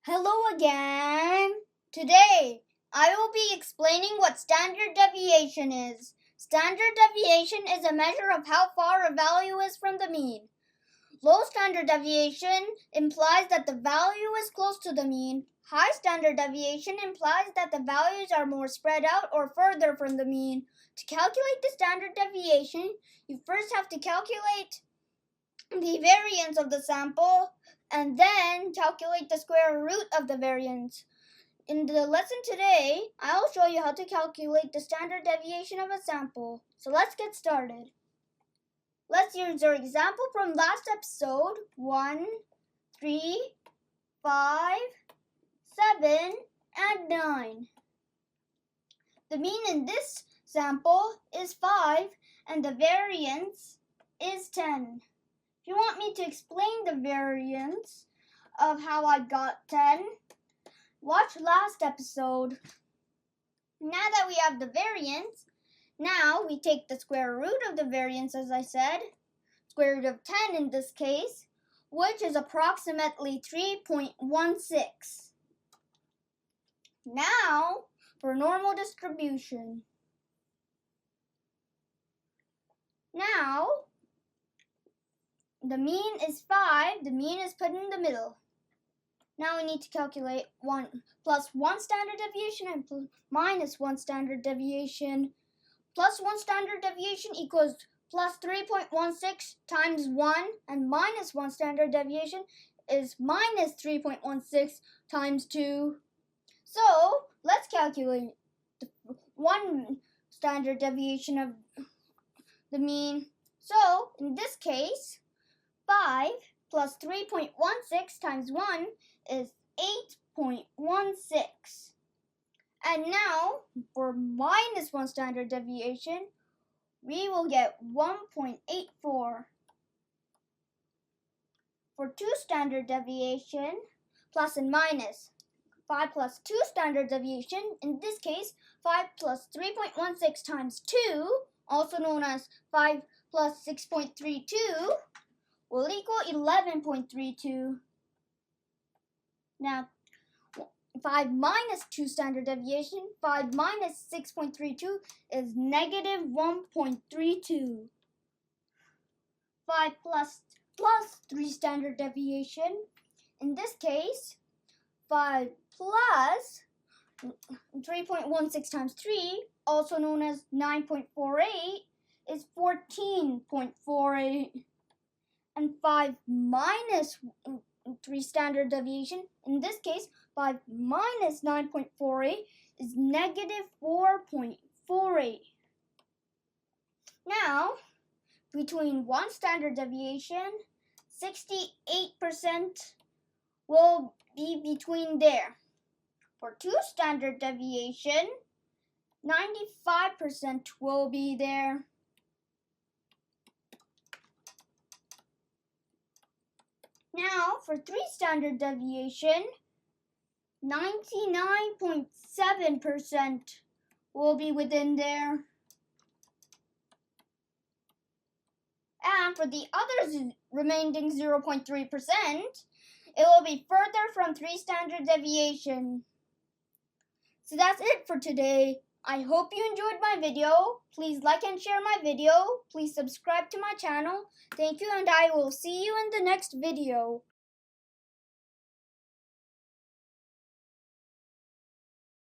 Hello again! Today, I will be explaining what standard deviation is. Standard deviation is a measure of how far a value is from the mean. Low standard deviation implies that the value is close to the mean. High standard deviation implies that the values are more spread out or further from the mean. To calculate the standard deviation, you first have to calculate the variance of the sample and then calculate the square root of the variance. In the lesson today, I'll show you how to calculate the standard deviation of a sample. So let's get started. Let's use our example from last episode, 1, 3, 5, 7, and 9. The mean in this sample is 5 and the variance is 10. If you want me to explain the variance of how I got 10, watch last episode. Now that we have the variance, now we take the square root of the variance, as I said, square root of 10 in this case, which is approximately 3.16. Now, for normal distribution. Now, the mean is 5, the mean is put in the middle. Now we need to calculate 1 plus 1 standard deviation and minus 1 standard deviation. Plus 1 standard deviation equals plus 3.16 times 1, and minus 1 standard deviation is minus 3.16 times 2. So let's calculate the 1 standard deviation of the mean. So in this case, 5 plus 3.16 times 1 is 8.16. And now, for minus 1 standard deviation, we will get 1.84. For 2 standard deviation, plus and minus, 5 plus 2 standard deviation, in this case, 5 plus 3.16 times 2, also known as 5 plus 6.32, will equal 11.32. Now, 5 minus 2 standard deviation, 5 minus 6.32 is negative 1.32. 5 plus 3 standard deviation, in this case, 5 plus 3.16 times 3, also known as 9.48, is 14.48. And 5 minus 3 standard deviation, in this case, 5 minus 9.48 is negative 4.48. Now, between 1 standard deviation, 68% will be between there. For 2 standard deviation, 95% will be there. Now, for 3 standard deviation, 99.7% will be within there. And for the other remaining 0.3%, it will be further from 3 standard deviation. So that's it for today. I hope you enjoyed my video. Please like and share my video. Please subscribe to my channel. Thank you, and I will see you in the next video.